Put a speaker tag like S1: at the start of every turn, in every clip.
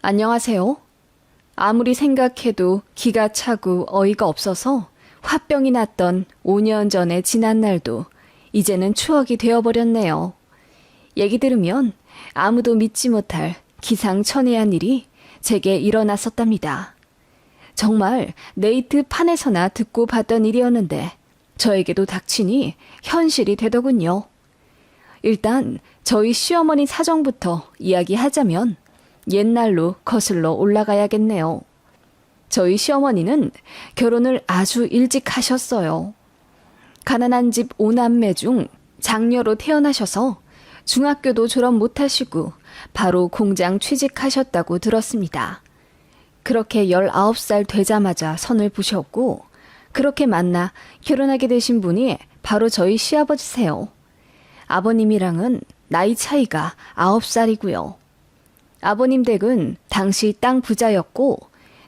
S1: 안녕하세요. 아무리 생각해도 기가 차고 어이가 없어서 화병이 났던 5년 전의 지난 날도 이제는 추억이 되어버렸네요. 얘기 들으면 아무도 믿지 못할 기상천외한 일이 제게 일어났었답니다. 정말 네이트판에서나 듣고 봤던 일이었는데 저에게도 닥치니 현실이 되더군요. 일단 저희 시어머니 사정부터 이야기하자면 옛날로 거슬러 올라가야겠네요. 저희 시어머니는 결혼을 아주 일찍 하셨어요. 가난한 집 5남매 중 장녀로 태어나셔서 중학교도 졸업 못하시고 바로 공장 취직하셨다고 들었습니다. 그렇게 19살 되자마자 선을 보셨고 그렇게 만나 결혼하게 되신 분이 바로 저희 시아버지세요. 아버님이랑은 나이 차이가 9살이고요. 아버님 댁은 당시 땅 부자였고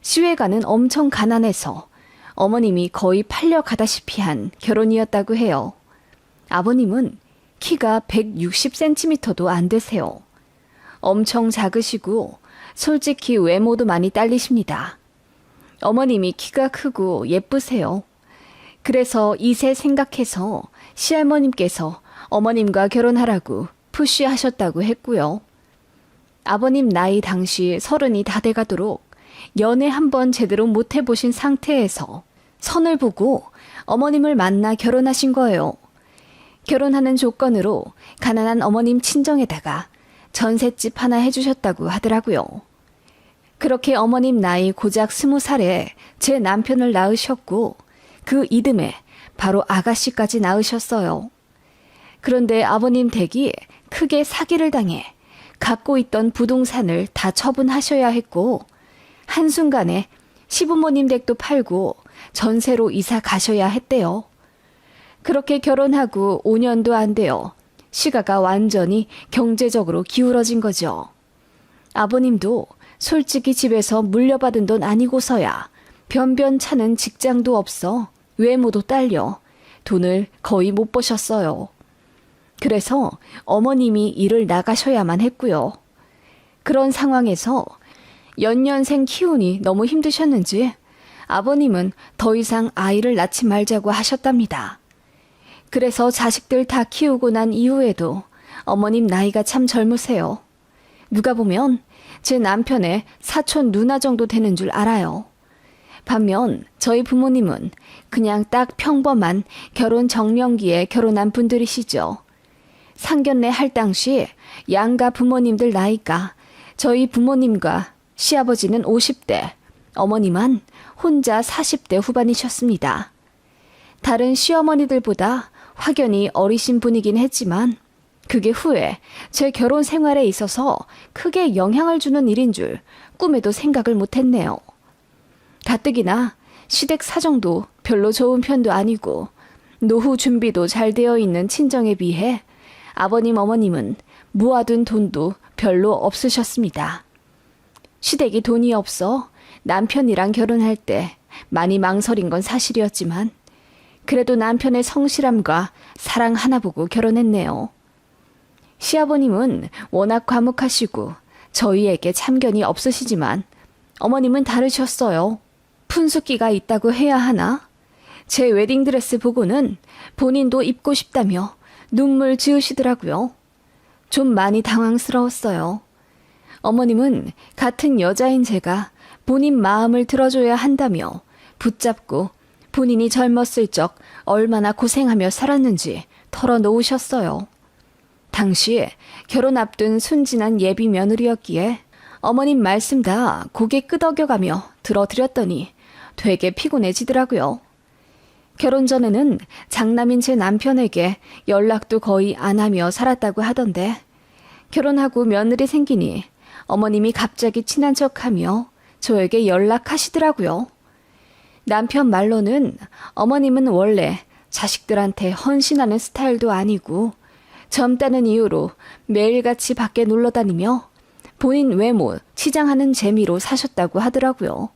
S1: 시외가는 엄청 가난해서 어머님이 거의 팔려가다시피 한 결혼이었다고 해요. 아버님은 키가 160cm도 안 되세요. 엄청 작으시고 솔직히 외모도 많이 딸리십니다. 어머님이 키가 크고 예쁘세요. 그래서 이세 생각해서 시할머님께서 어머님과 결혼하라고 푸시하셨다고 했고요. 아버님 나이 당시 30이 다 돼가도록 연애 한번 제대로 못 해보신 상태에서 선을 보고 어머님을 만나 결혼하신 거예요. 결혼하는 조건으로 가난한 어머님 친정에다가 전셋집 하나 해주셨다고 하더라고요. 그렇게 어머님 나이 고작 20살에 제 남편을 낳으셨고 그 이듬해 바로 아가씨까지 낳으셨어요. 그런데 아버님 댁이 크게 사기를 당해 갖고 있던 부동산을 다 처분하셔야 했고 한순간에 시부모님 댁도 팔고 전세로 이사 가셔야 했대요. 그렇게 결혼하고 5년도 안 돼요. 시가가 완전히 경제적으로 기울어진 거죠. 아버님도 솔직히 집에서 물려받은 돈 아니고서야 변변찮은 직장도 없어 외모도 딸려 돈을 거의 못 버셨어요. 그래서 어머님이 일을 나가셔야만 했고요. 그런 상황에서 연년생 키우니 너무 힘드셨는지 아버님은 더 이상 아이를 낳지 말자고 하셨답니다. 그래서 자식들 다 키우고 난 이후에도 어머님 나이가 참 젊으세요. 누가 보면 제 남편의 사촌 누나 정도 되는 줄 알아요. 반면 저희 부모님은 그냥 딱 평범한 결혼 정년기에 결혼한 분들이시죠. 상견례 할 당시 양가 부모님들 나이가 저희 부모님과 시아버지는 50대, 어머니만 혼자 40대 후반이셨습니다. 다른 시어머니들보다 확연히 어리신 분이긴 했지만 그게 후에 제 결혼 생활에 있어서 크게 영향을 주는 일인 줄 꿈에도 생각을 못했네요. 가뜩이나 시댁 사정도 별로 좋은 편도 아니고 노후 준비도 잘 되어 있는 친정에 비해 아버님 어머님은 모아둔 돈도 별로 없으셨습니다. 시댁이 돈이 없어 남편이랑 결혼할 때 많이 망설인 건 사실이었지만 그래도 남편의 성실함과 사랑 하나 보고 결혼했네요. 시아버님은 워낙 과묵하시고 저희에게 참견이 없으시지만 어머님은 다르셨어요. 푼숫기가 있다고 해야 하나? 제 웨딩드레스 보고는 본인도 입고 싶다며 눈물 지으시더라고요. 좀 많이 당황스러웠어요. 어머님은 같은 여자인 제가 본인 마음을 들어줘야 한다며 붙잡고 본인이 젊었을 적 얼마나 고생하며 살았는지 털어놓으셨어요. 당시 결혼 앞둔 순진한 예비 며느리였기에 어머님 말씀 다 고개 끄덕여가며 들어드렸더니 되게 피곤해지더라고요. 결혼 전에는 장남인 제 남편에게 연락도 거의 안 하며 살았다고 하던데 결혼하고 며느리 생기니 어머님이 갑자기 친한 척하며 저에게 연락하시더라고요. 남편 말로는 어머님은 원래 자식들한테 헌신하는 스타일도 아니고 젊다는 이유로 매일같이 밖에 놀러다니며 본인 외모 치장하는 재미로 사셨다고 하더라고요.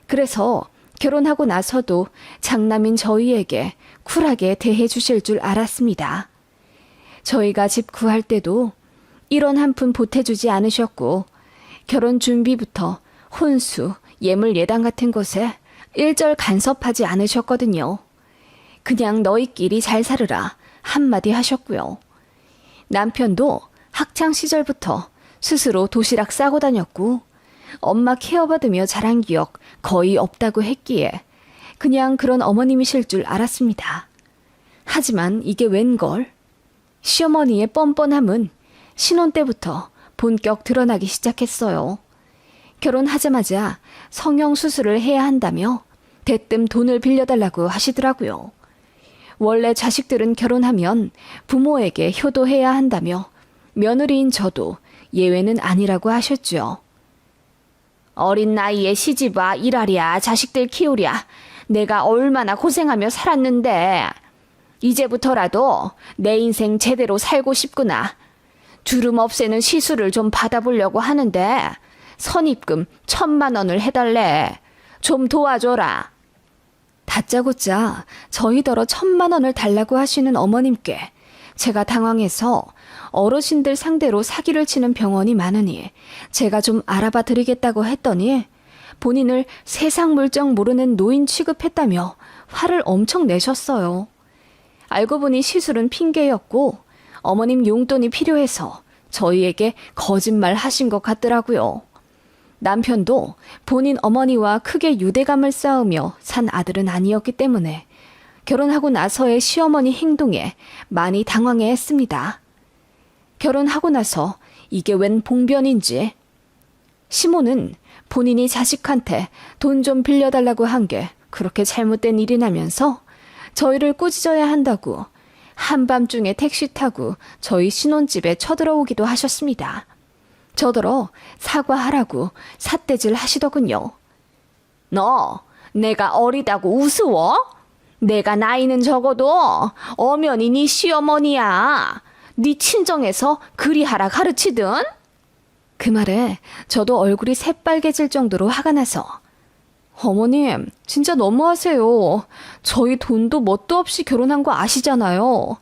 S1: 그래서 결혼하고 나서도 장남인 저희에게 쿨하게 대해 주실 줄 알았습니다. 저희가 집 구할 때도 1원 한 푼 보태주지 않으셨고 결혼 준비부터 혼수, 예물 예당 같은 것에 일절 간섭하지 않으셨거든요. 그냥 너희끼리 잘 살으라 한마디 하셨고요. 남편도 학창 시절부터 스스로 도시락 싸고 다녔고 엄마 케어받으며 자란 기억 거의 없다고 했기에 그냥 그런 어머님이실 줄 알았습니다. 하지만 이게 웬걸? 시어머니의 뻔뻔함은 신혼 때부터 본격 드러나기 시작했어요. 결혼하자마자 성형수술을 해야 한다며 대뜸 돈을 빌려달라고 하시더라고요. 원래 자식들은 결혼하면 부모에게 효도해야 한다며 며느리인 저도 예외는 아니라고 하셨죠. 어린 나이에 시집와 일하랴 자식들 키우랴 내가 얼마나 고생하며 살았는데 이제부터라도 내 인생 제대로 살고 싶구나. 주름 없애는 시술을 좀 받아보려고 하는데 선입금 1,000만 원을 해달래. 좀 도와줘라. 다짜고짜 저희더러 1,000만 원을 달라고 하시는 어머님께 제가 당황해서 어르신들 상대로 사기를 치는 병원이 많으니 제가 좀 알아봐 드리겠다고 했더니 본인을 세상 물정 모르는 노인 취급했다며 화를 엄청 내셨어요. 알고 보니 시술은 핑계였고 어머님 용돈이 필요해서 저희에게 거짓말 하신 것 같더라고요. 남편도 본인 어머니와 크게 유대감을 쌓으며 산 아들은 아니었기 때문에 결혼하고 나서의 시어머니 행동에 많이 당황해 했습니다. 결혼하고 나서 이게 웬 봉변인지 시모는 본인이 자식한테 돈 좀 빌려달라고 한 게 그렇게 잘못된 일이라면서 저희를 꾸짖어야 한다고 한밤중에 택시 타고 저희 신혼집에 쳐들어오기도 하셨습니다. 저더러 사과하라고 삿대질 하시더군요. 너 내가 어리다고 우스워? 내가 나이는 적어도 엄연히 네 시어머니야. 네 친정에서 그리하라 가르치든? 그 말에 저도 얼굴이 새빨개질 정도로 화가 나서 어머님 진짜 너무하세요. 저희 돈도 뭣도 없이 결혼한 거 아시잖아요.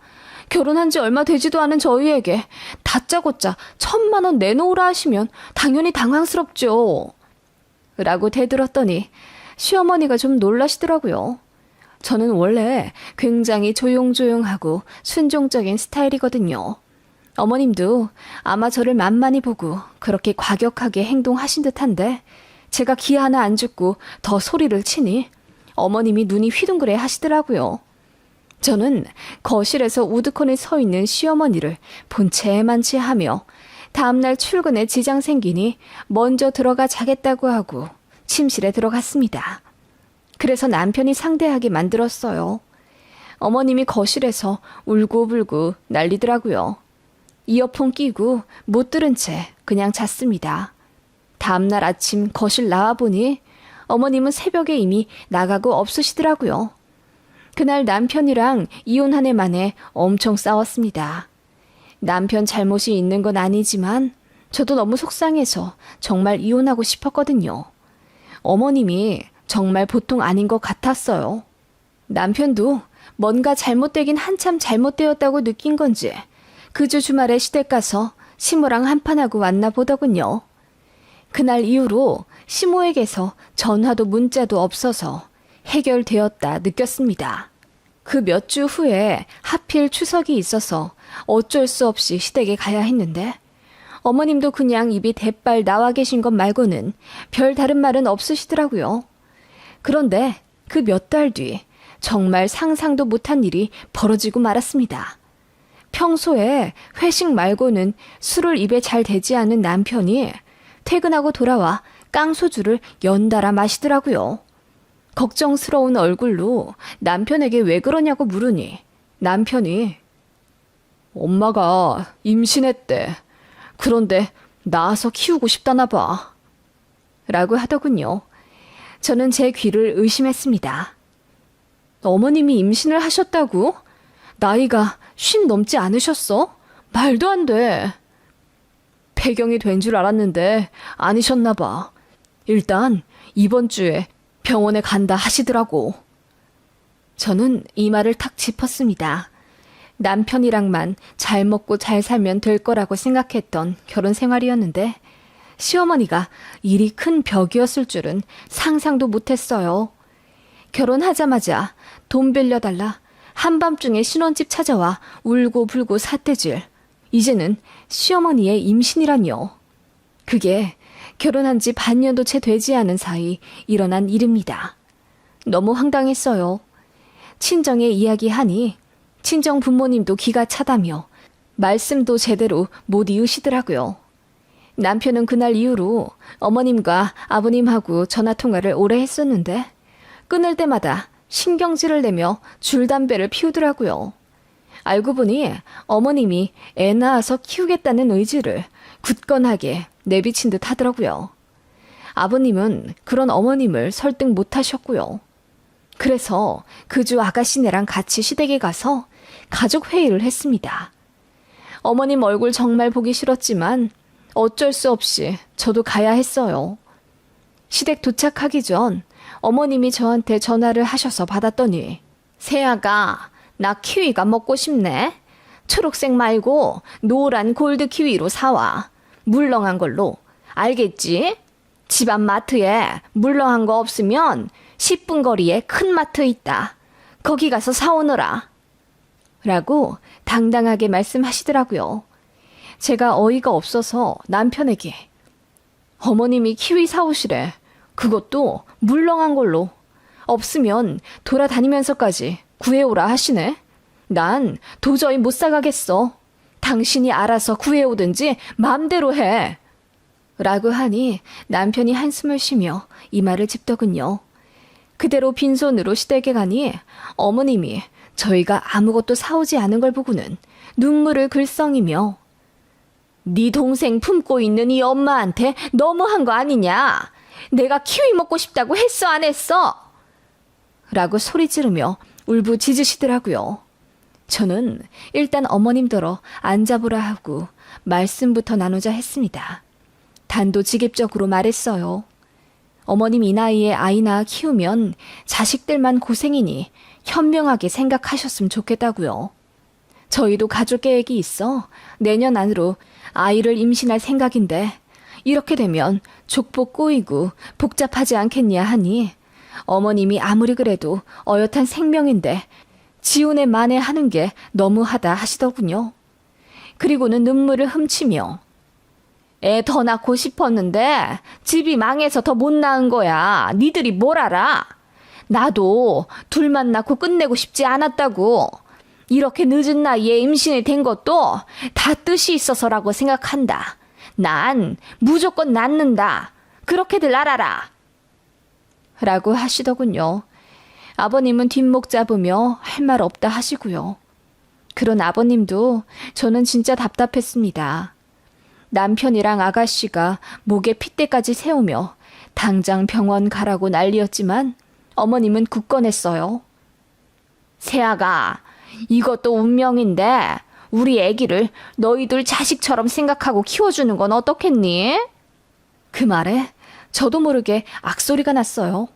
S1: 결혼한 지 얼마 되지도 않은 저희에게 다짜고짜 1,000만 원 내놓으라 하시면 당연히 당황스럽죠. 라고 대들었더니 시어머니가 좀 놀라시더라고요. 저는 원래 굉장히 조용조용하고 순종적인 스타일이거든요. 어머님도 아마 저를 만만히 보고 그렇게 과격하게 행동하신 듯한데 제가 기 하나 안 죽고 더 소리를 치니 어머님이 눈이 휘둥그레 하시더라고요. 저는 거실에서 우두커니 서 있는 시어머니를 본체만치 하며 다음날 출근에 지장 생기니 먼저 들어가 자겠다고 하고 침실에 들어갔습니다. 그래서 남편이 상대하게 만들었어요. 어머님이 거실에서 울고불고 난리더라고요. 이어폰 끼고 못 들은 채 그냥 잤습니다. 다음날 아침 거실 나와보니 어머님은 새벽에 이미 나가고 없으시더라고요. 그날 남편이랑 이혼 한 해 만에 엄청 싸웠습니다. 남편 잘못이 있는 건 아니지만 저도 너무 속상해서 정말 이혼하고 싶었거든요. 어머님이 정말 보통 아닌 것 같았어요. 남편도 뭔가 잘못되긴 한참 잘못되었다고 느낀 건지 그 주 주말에 시댁 가서 시모랑 한판하고 왔나 보더군요. 그날 이후로 시모에게서 전화도 문자도 없어서 해결되었다 느꼈습니다. 그 몇 주 후에 하필 추석이 있어서 어쩔 수 없이 시댁에 가야 했는데 어머님도 그냥 입이 대빨 나와 계신 것 말고는 별 다른 말은 없으시더라고요. 그런데 그 몇 달 뒤 정말 상상도 못한 일이 벌어지고 말았습니다. 평소에 회식 말고는 술을 입에 잘 대지 않은 남편이 퇴근하고 돌아와 깡소주를 연달아 마시더라고요. 걱정스러운 얼굴로 남편에게 왜 그러냐고 물으니 남편이 엄마가 임신했대. 그런데 낳아서 키우고 싶다나 봐. 라고 하더군요. 저는 제 귀를 의심했습니다. 어머님이 임신을 하셨다고? 나이가 50 넘지 않으셨어? 말도 안 돼. 폐경이 된 줄 알았는데 아니셨나 봐. 일단 이번 주에 병원에 간다 하시더라고. 저는 이 말을 탁 짚었습니다. 남편이랑만 잘 먹고 잘 살면 될 거라고 생각했던 결혼 생활이었는데 시어머니가 일이 큰 벽이었을 줄은 상상도 못했어요. 결혼하자마자 돈 빌려달라 한밤중에 신혼집 찾아와 울고불고 삿대질. 이제는 시어머니의 임신이란요. 그게 결혼한 지 반년도 채 되지 않은 사이 일어난 일입니다. 너무 황당했어요. 친정에 이야기하니 친정 부모님도 기가 차다며 말씀도 제대로 못 이으시더라고요. 남편은 그날 이후로 어머님과 아버님하고 전화통화를 오래 했었는데 끊을 때마다 신경질을 내며 줄담배를 피우더라고요. 알고 보니 어머님이 애 낳아서 키우겠다는 의지를 굳건하게 내비친 듯 하더라고요. 아버님은 그런 어머님을 설득 못 하셨고요. 그래서 그 주 아가씨네랑 같이 시댁에 가서 가족 회의를 했습니다. 어머님 얼굴 정말 보기 싫었지만 어쩔 수 없이 저도 가야 했어요. 시댁 도착하기 전 어머님이 저한테 전화를 하셔서 받았더니 새아가 나 키위가 먹고 싶네. 초록색 말고 노란 골드 키위로 사와. 물렁한 걸로. 알겠지? 집 앞 마트에 물렁한 거 없으면 10분 거리에 큰 마트 있다. 거기 가서 사오너라. 라고 당당하게 말씀하시더라고요. 제가 어이가 없어서 남편에게 어머님이 키위 사오시래. 그것도 물렁한 걸로. 없으면 돌아다니면서까지 구해오라 하시네. 난 도저히 못 사가겠어. 당신이 알아서 구해오든지 마음대로 해. 라고 하니 남편이 한숨을 쉬며 이마를 짚더군요. 그대로 빈손으로 시댁에 가니 어머님이 저희가 아무것도 사오지 않은 걸 보고는 눈물을 글썽이며 네 동생 품고 있는 이 엄마한테 너무한 거 아니냐? 내가 키위 먹고 싶다고 했어 안 했어? 라고 소리 지르며 울부짖으시더라고요. 저는 일단 어머님더러 앉아보라 하고 말씀부터 나누자 했습니다. 단도직입적으로 말했어요. 어머님 이 나이에 아이 낳아 키우면 자식들만 고생이니 현명하게 생각하셨으면 좋겠다고요. 저희도 가족 계획이 있어 내년 안으로 아이를 임신할 생각인데 이렇게 되면 족보 꼬이고 복잡하지 않겠냐 하니 어머님이 아무리 그래도 어엿한 생명인데 지운에 만회하는 게 너무하다 하시더군요. 그리고는 눈물을 훔치며 애 더 낳고 싶었는데 집이 망해서 더 못 낳은 거야. 니들이 뭘 알아? 나도 둘만 낳고 끝내고 싶지 않았다고. 이렇게 늦은 나이에 임신이 된 것도 다 뜻이 있어서라고 생각한다. 난 무조건 낳는다. 그렇게들 알아라. 라고 하시더군요. 아버님은 뒷목 잡으며 할 말 없다 하시고요. 그런 아버님도 저는 진짜 답답했습니다. 남편이랑 아가씨가 목에 핏대까지 세우며 당장 병원 가라고 난리였지만 어머님은 굳건했어요. 새아가 이것도 운명인데 우리 애기를 너희들 자식처럼 생각하고 키워주는 건 어떻겠니? 그 말에 저도 모르게 악소리가 났어요.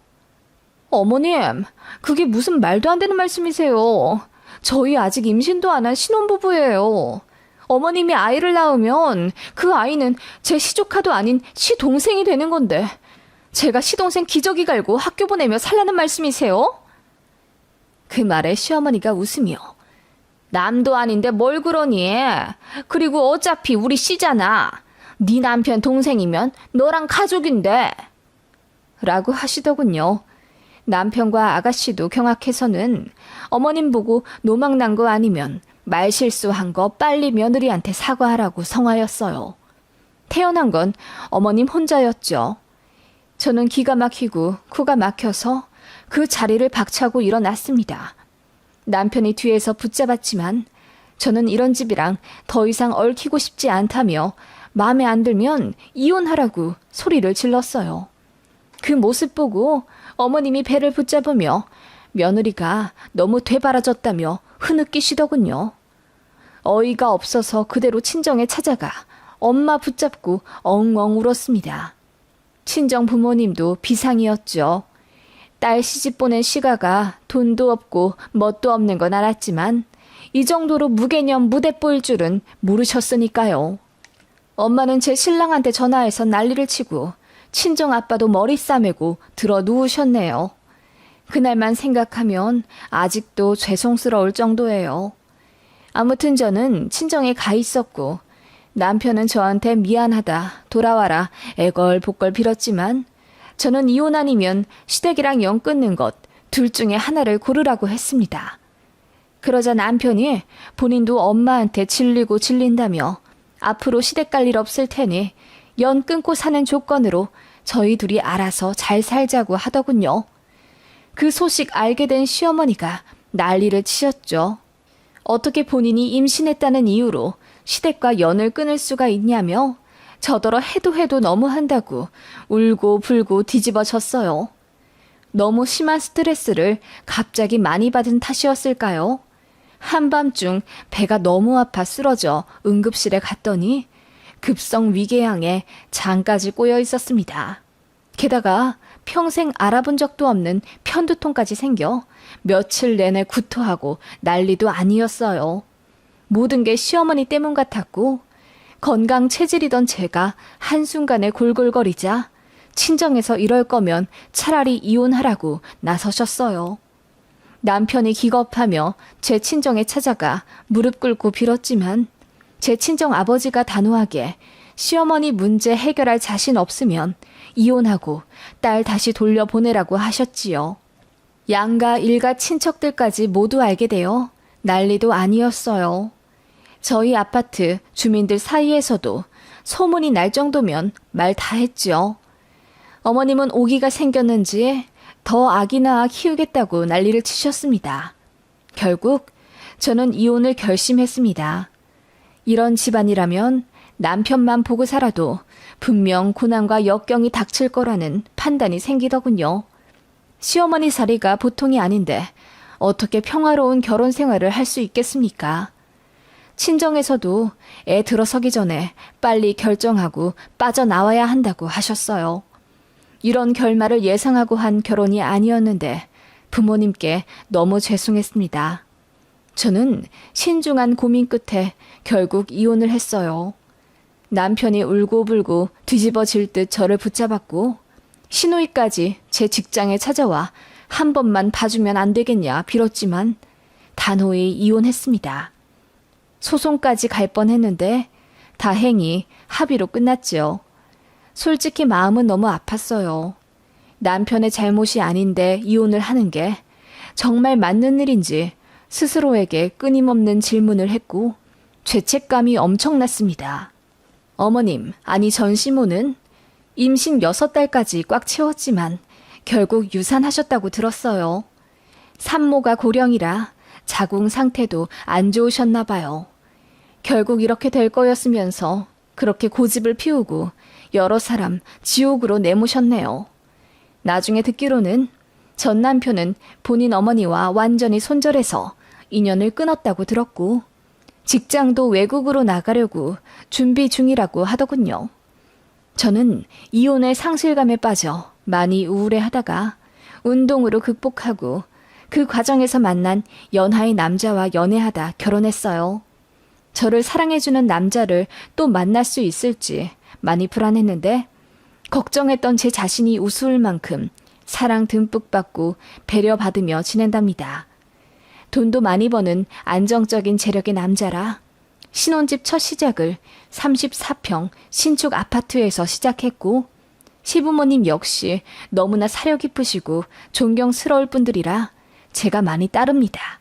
S1: 어머님, 그게 무슨 말도 안 되는 말씀이세요. 저희 아직 임신도 안 한 신혼부부예요. 어머님이 아이를 낳으면 그 아이는 제 시조카도 아닌 시동생이 되는 건데 제가 시동생 기저귀 갈고 학교 보내며 살라는 말씀이세요? 그 말에 시어머니가 웃으며 남도 아닌데 뭘 그러니? 그리고 어차피 우리 씨잖아. 네 남편 동생이면 너랑 가족인데. 라고 하시더군요. 남편과 아가씨도 경악해서는 어머님 보고 노망난 거 아니면 말실수한 거 빨리 며느리한테 사과하라고 성화였어요. 태어난 건 어머님 혼자였죠. 저는 기가 막히고 코가 막혀서 그 자리를 박차고 일어났습니다. 남편이 뒤에서 붙잡았지만 저는 이런 집이랑 더 이상 얽히고 싶지 않다며 마음에 안 들면 이혼하라고 소리를 질렀어요. 그 모습 보고 어머님이 배를 붙잡으며 며느리가 너무 되바라졌다며 흐느끼시더군요. 어이가 없어서 그대로 친정에 찾아가 엄마 붙잡고 엉엉 울었습니다. 친정 부모님도 비상이었죠. 딸 시집 보낸 시가가 돈도 없고 멋도 없는 건 알았지만 이 정도로 무개념 무대뽀일 줄은 모르셨으니까요. 엄마는 제 신랑한테 전화해서 난리를 치고 친정 아빠도 머리 싸매고 들어 누우셨네요. 그날만 생각하면 아직도 죄송스러울 정도예요. 아무튼 저는 친정에 가 있었고 남편은 저한테 미안하다, 돌아와라, 애걸복걸 빌었지만 저는 이혼 아니면 시댁이랑 연 끊는 것 둘 중에 하나를 고르라고 했습니다. 그러자 남편이 본인도 엄마한테 질리고 질린다며 앞으로 시댁 갈 일 없을 테니 연 끊고 사는 조건으로 저희 둘이 알아서 잘 살자고 하더군요. 그 소식 알게 된 시어머니가 난리를 치셨죠. 어떻게 본인이 임신했다는 이유로 시댁과 연을 끊을 수가 있냐며 저더러 해도 너무한다고 울고 불고 뒤집어졌어요. 너무 심한 스트레스를 갑자기 많이 받은 탓이었을까요? 한밤중 배가 너무 아파 쓰러져 응급실에 갔더니 급성 위궤양에 장까지 꼬여 있었습니다. 게다가 평생 알아본 적도 없는 편두통까지 생겨 며칠 내내 구토하고 난리도 아니었어요. 모든 게 시어머니 때문 같았고 건강 체질이던 제가 한순간에 골골거리자 친정에서 이럴 거면 차라리 이혼하라고 나서셨어요. 남편이 기겁하며 제 친정에 찾아가 무릎 꿇고 빌었지만 제 친정 아버지가 단호하게 시어머니 문제 해결할 자신 없으면 이혼하고 딸 다시 돌려보내라고 하셨지요. 양가 일가 친척들까지 모두 알게 되어 난리도 아니었어요. 저희 아파트 주민들 사이에서도 소문이 날 정도면 말 다 했죠. 어머님은 오기가 생겼는지 더 아기 낳아 키우겠다고 난리를 치셨습니다. 결국 저는 이혼을 결심했습니다. 이런 집안이라면 남편만 보고 살아도 분명 고난과 역경이 닥칠 거라는 판단이 생기더군요. 시어머니 자리가 보통이 아닌데 어떻게 평화로운 결혼 생활을 할 수 있겠습니까? 친정에서도 애 들어서기 전에 빨리 결정하고 빠져나와야 한다고 하셨어요. 이런 결말을 예상하고 한 결혼이 아니었는데 부모님께 너무 죄송했습니다. 저는 신중한 고민 끝에 결국 이혼을 했어요. 남편이 울고불고 뒤집어질 듯 저를 붙잡았고 시누이까지 제 직장에 찾아와 한 번만 봐주면 안 되겠냐 빌었지만 단호히 이혼했습니다. 소송까지 갈 뻔했는데 다행히 합의로 끝났죠. 솔직히 마음은 너무 아팠어요. 남편의 잘못이 아닌데 이혼을 하는 게 정말 맞는 일인지 스스로에게 끊임없는 질문을 했고 죄책감이 엄청났습니다. 어머님, 아니 전시모는 임신 6달까지 꽉 채웠지만 결국 유산하셨다고 들었어요. 산모가 고령이라 자궁 상태도 안 좋으셨나 봐요. 결국 이렇게 될 거였으면서 그렇게 고집을 피우고 여러 사람 지옥으로 내모셨네요. 나중에 듣기로는 전 남편은 본인 어머니와 완전히 손절해서 인연을 끊었다고 들었고 직장도 외국으로 나가려고 준비 중이라고 하더군요. 저는 이혼의 상실감에 빠져 많이 우울해하다가 운동으로 극복하고 그 과정에서 만난 연하의 남자와 연애하다 결혼했어요. 저를 사랑해주는 남자를 또 만날 수 있을지 많이 불안했는데 걱정했던 제 자신이 우스울 만큼 사랑 듬뿍 받고 배려받으며 지낸답니다. 돈도 많이 버는 안정적인 재력의 남자라 신혼집 첫 시작을 34평 신축 아파트에서 시작했고 시부모님 역시 너무나 사려 깊으시고 존경스러울 분들이라 제가 많이 따릅니다.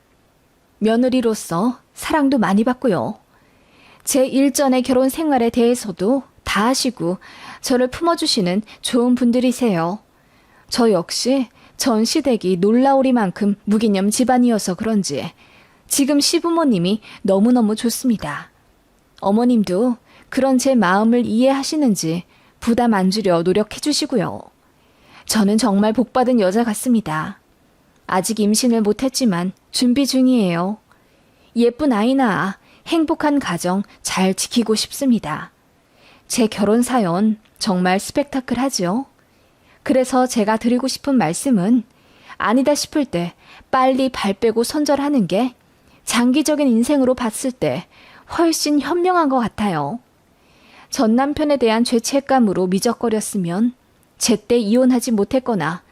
S1: 며느리로서 사랑도 많이 받고요. 제 일전의 결혼 생활에 대해서도 다 아시고 저를 품어주시는 좋은 분들이세요. 저 역시 전 시댁이 놀라우리만큼 무기념 집안이어서 그런지 지금 시부모님이 너무너무 좋습니다. 어머님도 그런 제 마음을 이해하시는지 부담 안 주려 노력해 주시고요. 저는 정말 복받은 여자 같습니다. 아직 임신을 못했지만 준비 중이에요. 예쁜 아이 낳아 행복한 가정 잘 지키고 싶습니다. 제 결혼 사연 정말 스펙타클하죠? 그래서 제가 드리고 싶은 말씀은 아니다 싶을 때 빨리 발 빼고 손절하는 게 장기적인 인생으로 봤을 때 훨씬 현명한 것 같아요. 전 남편에 대한 죄책감으로 미적거렸으면 제때 이혼하지 못했거나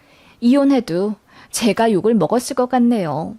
S1: 이혼해도 제가 욕을 먹었을 것 같네요.